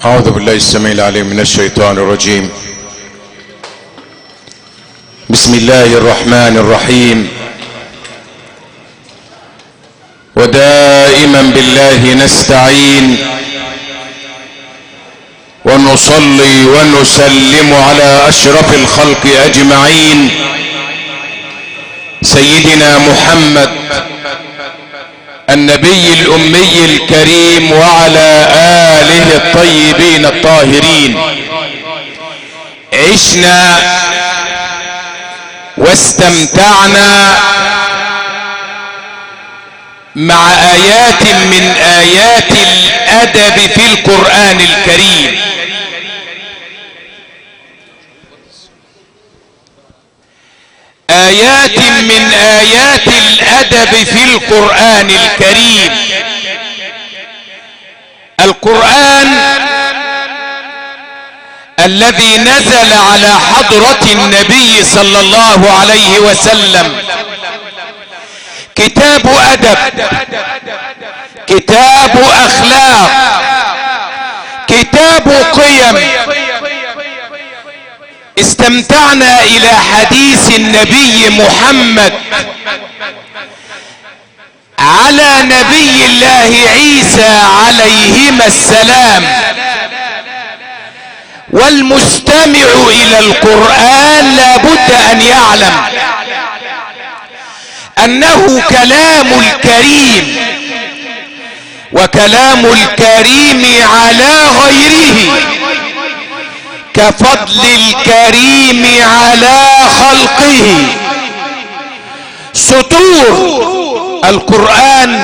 أعوذ بالله السميع العليم من الشيطان الرجيم. بسم الله الرحمن الرحيم. ودائما بالله نستعين ونصلي ونسلم على أشرف الخلق أجمعين سيدنا محمد النبي الأمي الكريم وعلى آله الطيبين الطاهرين. عشنا واستمتعنا مع آيات من آيات الأدب في القرآن الكريم. آيات من آيات الأدب في القرآن الكريم. القرآن الذي نزل على حضرة النبي صلى الله عليه وسلم كتاب أدب، كتاب أخلاق، كتاب قيم. استمتعنا إلى حديث النبي محمد على نبي الله عيسى عليهما السلام. والمستمع إلى القرآن لابد أن يعلم أنه كلام الكريم، وكلام الكريم على غيره كفضل الكريم على خلقه. سطور القرآن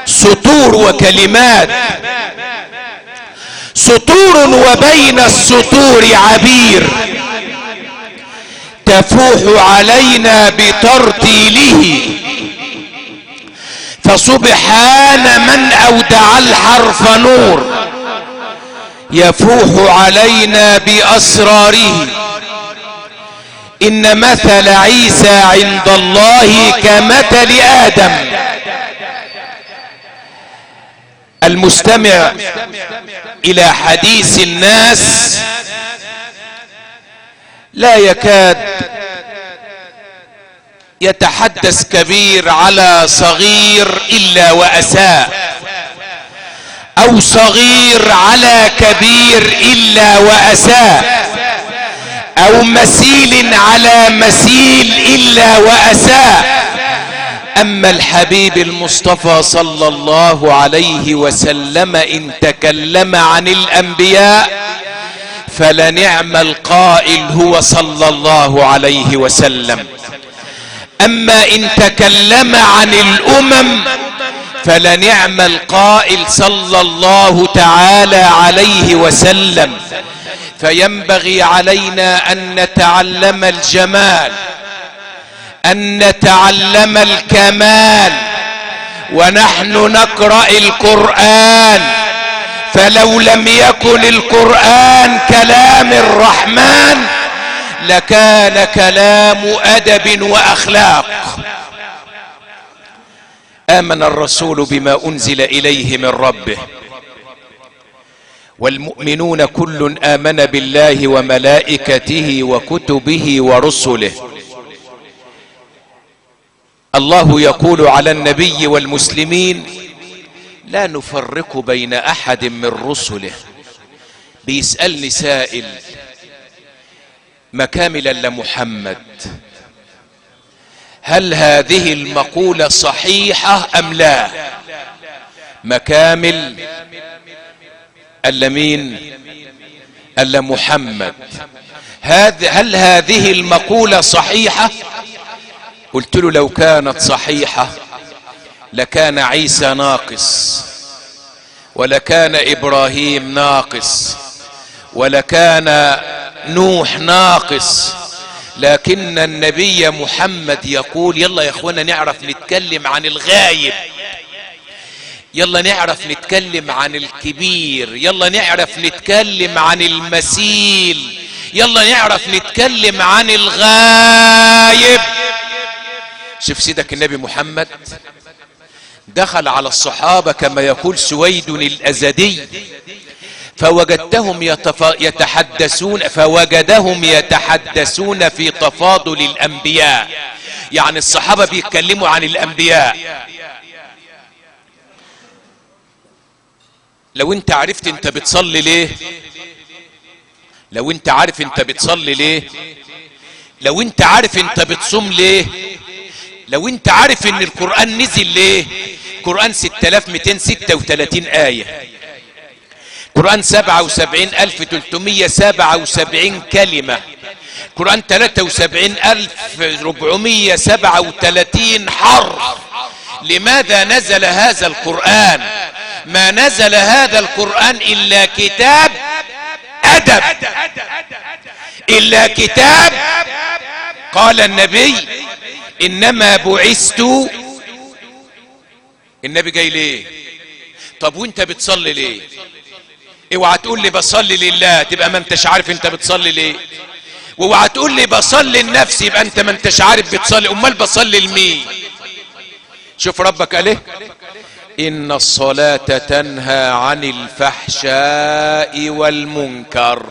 سطور وكلمات، سطور وبين السطور عبير تفوح علينا بترتيله. فسبحان من أودع الحرف نور يفوح علينا بأسراره. إن مثل عيسى عند الله كمثل آدم. المستمع إلى حديث الناس لا يكاد يتحدث كبير على صغير إلا وأساء، أو صغير على كبير إلا وأساء، أو مسيل على مسيل إلا وأساء. أما الحبيب المصطفى صلى الله عليه وسلم إن تكلم عن الأنبياء فلنعم القائل هو صلى الله عليه وسلم. أما إن تكلم عن الأمم فلنعم القائل صلى الله تعالى عليه وسلم. فينبغي علينا أن نتعلم الجمال، أن نتعلم الكمال ونحن نقرأ القرآن. فلو لم يكن القرآن كلام الرحمن لكان كلام أدب وأخلاق. آمن الرسول بما أنزل إليه من ربه والمؤمنون كل آمن بالله وملائكته وكتبه ورسله. الله يقول على النبي والمسلمين لا نفرق بين أحد من رسله. بيسألني سائل مكاملا لمحمد، هل هذه المقولة صحيحة أم لا؟ مكامل ألا مين؟ ألا محمد. هل هذه المقولة صحيحة؟ قلت له لو كانت صحيحة لكان عيسى ناقص، ولكان إبراهيم ناقص، ولكان نوح ناقص. لكن النبي محمد يقول يلا يا اخوانا نعرف نتكلم عن الغايب، يلا نعرف نتكلم عن الكبير، يلا نعرف نتكلم عن المثيل، يلا نعرف نتكلم عن الغايب. شوف سيدك النبي محمد دخل على الصحابة كما يقول سويد الأزدي فوجدهم يتحدثون في تفاضل الانبياء. يعني الصحابة بيتكلموا عن الانبياء. لو انت عرفت انت بتصلي ليه، لو انت عارف انت بتصلي ليه، لو انت عارف انت بتصوم ليه، لو انت عارف ان القرآن نزل ليه. القرآن 6236 آية، القرآن 77377 كلمة، القرآن 73437 حرف. لماذا نزل هذا القرآن؟ ما نزل هذا القرآن إلا كتاب أدب، إلا كتاب. قال النبي إنما بعثت. النبي جاي ليه؟ طب وانت بتصلي ليه؟ اوعى تقول لي بصلي لله تبقى ما انتش عارف انت بتصلي ليه، واوعى تقول لي بصلي لنفسي يبقى انت ما انتش عارف بتصلي. امال بصلي لمين؟ شوف ربك قال ايه؟ ان الصلاة تنهى عن الفحشاء والمنكر.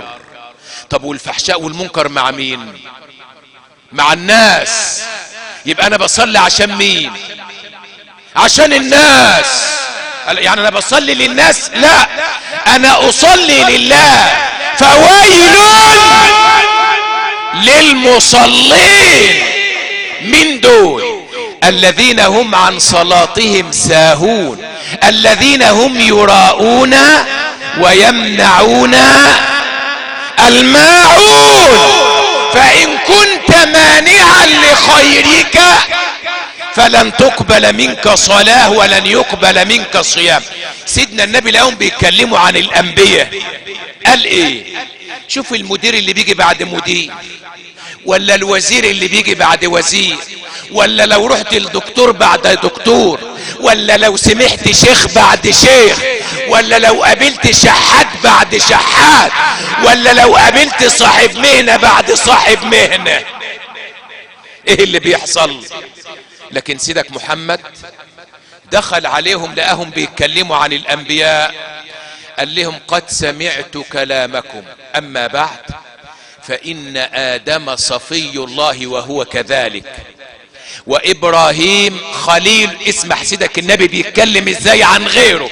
طب والفحشاء والمنكر مع مين؟ مع الناس. يبقى انا بصلي عشان مين؟ عشان الناس. يعني انا بصلي للناس؟ لا، انا اصلي لله. فويل للمصلين من دول الذين هم عن صلاتهم ساهون، الذين هم يراءون ويمنعون الماعون. فإن كنت مانعا لخيرك فلن تقبل منك صلاة ولن يقبل منك صيام. سيدنا النبي لهم بيتكلموا عن الأنبياء، قال ايه؟ شوف المدير اللي بيجي بعد مدير، ولا الوزير اللي بيجي بعد وزير، ولا لو رحت الدكتور بعد دكتور، ولا لو سمحت شيخ بعد شيخ، ولا لو قابلت شحات بعد شحات، ولا لو قابلت صاحب مهنة بعد صاحب مهنة. ايه اللي بيحصل؟ لكن سيدك محمد دخل عليهم لقاهم بيتكلموا عن الانبياء، قال لهم قد سمعت كلامكم، اما بعد فان ادم صفي الله وهو كذلك، وابراهيم خليل. اسمع سيدك النبي بيتكلم ازاي عن غيره.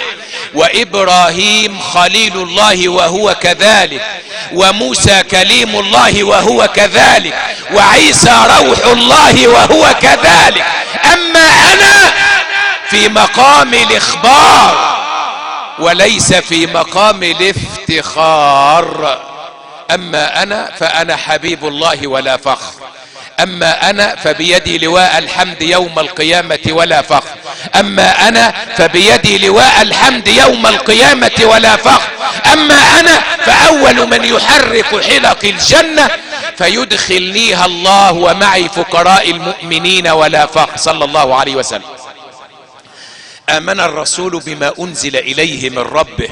وابراهيم خليل الله وهو كذلك، وموسى كليم الله وهو كذلك، وعيسى روح الله وهو كذلك. اما انا في مقام الاخبار وليس في مقام الافتخار. اما انا فانا حبيب الله ولا فخر. اما انا فبيدي لواء الحمد يوم القيامة ولا فخر. اما انا فبيدي لواء الحمد يوم القيامة ولا فخر. اما انا فاول من يحرك حلق الجنة فيدخلنيها الله ومعي فقراء المؤمنين ولا فخر. صلى الله عليه وسلم. آمن الرسول بما أنزل إليه من ربه.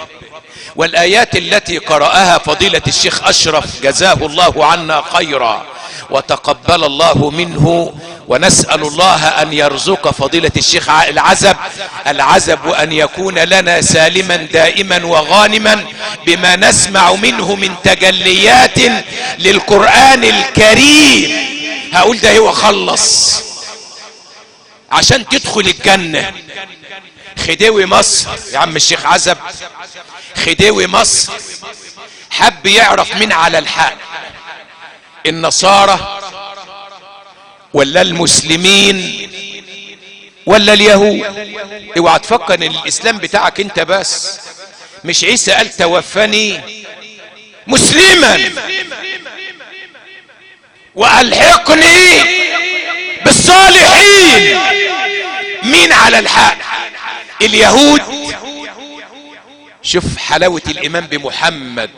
والآيات التي قرأها فضيلة الشيخ أشرف جزاه الله عنا خيرا وتقبل الله منه، ونسأل الله أن يرزق فضيلة الشيخ العزب وأن يكون لنا سالما دائما وغانما بما نسمع منه من تجليات للقرآن الكريم. هقول ده هو خلص عشان تدخل الجنة. خديوي مصر يا عم الشيخ عزب، خديوي مصر حب يعرف مين على الحق، النصارى ولا المسلمين ولا اليهود. اوعى تفكر ان الاسلام بتاعك انت بس. مش عيسى قال توفني مسلما والحقني بالصالحين. مين على الحق؟ اليهود. شوف حلاوة الايمان بمحمد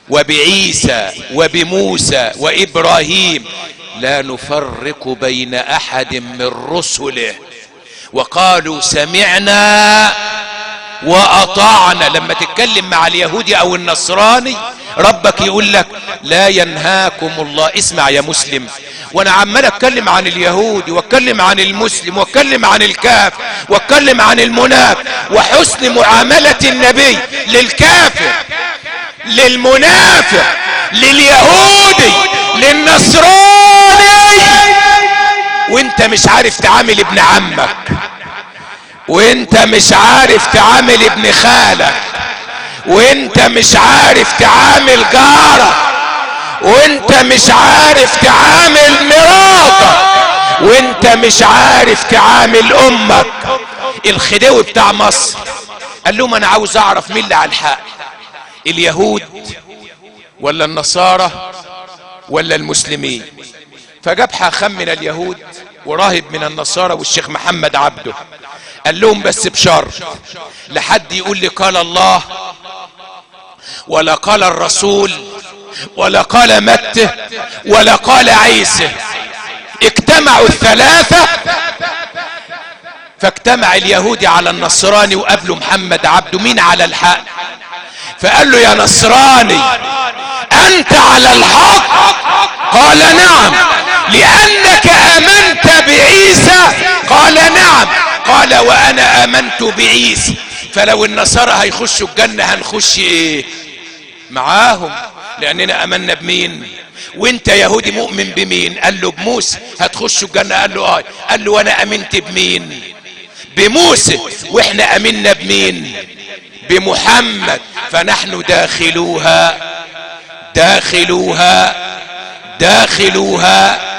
وبعيسى وبموسى وابراهيم، لا نفرق بين احد من رسله، وقالوا سمعنا واطعنا. لما تتكلم مع اليهودي او النصراني ربك يقول لك لا ينهاكم الله، اسمع يا مسلم، وانا عمال اتكلم عن اليهودي واتكلم عن المسلم واتكلم عن الكافر واتكلم عن المنافق وحسن معاملة النبي للكافر للمنافق لليهودي للنصراني، وانت مش عارف تعامل ابن عمك، وانت مش عارف تعامل ابن خالك، وانت مش عارف تعامل جارك، وانت مش عارف تعامل مراتك، وانت مش عارف تعامل امك. الخديوي بتاع مصر قال لهم انا عاوز اعرف مين اللي على الحق، اليهود ولا النصارى ولا المسلمين؟ فجاب حاخام من اليهود وراهب من النصارى والشيخ محمد عبده، قال لهم بس بشرط لحد يقول لي قال الله ولا قال الرسول ولا قال متى ولا قال عيسى. اجتمعوا الثلاثة، فاجتمع اليهودي على النصراني وقابله محمد عبده مين على الحق؟ فقال له يا نصراني انت على الحق؟ قال نعم. لانك امنت بعيسى؟ قال نعم. قال وانا امنت بعيسى، فلو النصارى هيخشوا الجنة هنخش ايه معاهم، لاننا امنا بمين؟ وانت يهودي مؤمن بمين؟ قال له بموسى. هتخشوا الجنة؟ قال له اه. قال له وانا امنت بمين؟ بموسى. واحنا امنا بمين؟ بمحمد. فنحن داخلوها داخلوها داخلوها.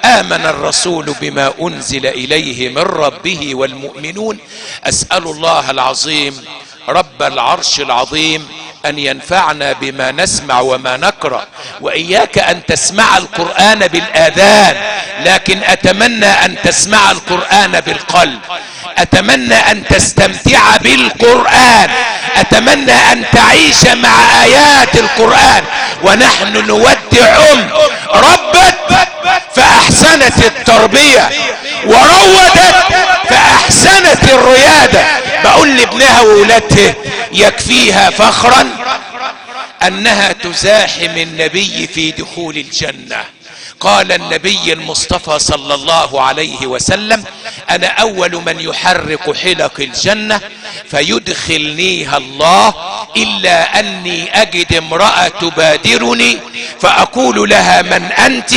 آمن الرسول بما أنزل إليه من ربه والمؤمنون. أسأل الله العظيم رب العرش العظيم أن ينفعنا بما نسمع وما نقرأ، وإياك أن تسمع القرآن بالآذان، لكن أتمنى أن تسمع القرآن بالقلب، أتمنى أن تستمتع بالقرآن، أتمنى أن تعيش مع آيات القرآن. ونحن نودع ربت فأحسنت التربية وروضت فأحسنت الريادة. بقول لابنها وولادها يكفيها فخرا أنها تزاحم النبي في دخول الجنة. قال النبي المصطفى صلى الله عليه وسلم أنا أول من يحرق حلق الجنة فيدخلنيها الله، إلا أني أجد امرأة تبادرني فأقول لها من أنت؟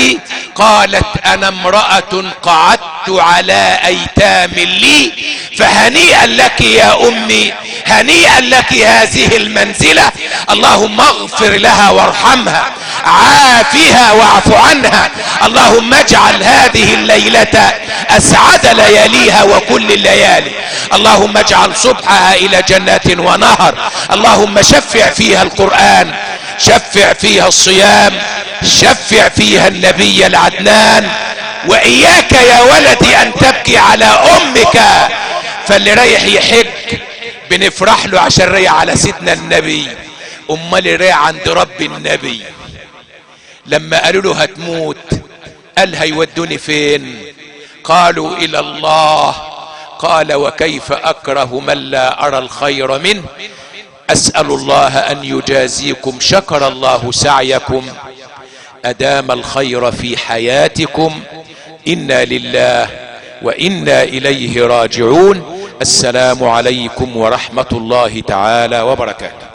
قالت أنا امرأة قعدت على أيتام لي، فهنيئا لك يا أمي، هنيئا لك هذه المنزلة، اللهم اغفر لها وارحمها، عافها واعف عنها، اللهم اجعل هذه الليلة أسعد لياليها وكل الليالي، اللهم اجعل صبحها إلى جنات ونهر، اللهم شفع فيها القرآن، شفع فيها الصيام، شفع فيها النبي العدنان. وإياك يا ولدي أن تبكي على أمك، فاللي رايح يحج بنفرح له عشان رايح على سيدنا النبي، امال رايح عند رب النبي. لما قالوا له هتموت قال هيودوني فين؟ قالوا إلى الله. قال وكيف أكره من لا أرى الخير منه؟ أسأل الله أن يجازيكم، شكر الله سعيكم، أدام الخير في حياتكم، إنا لله وإنا إليه راجعون. السلام عليكم ورحمة الله تعالى وبركاته.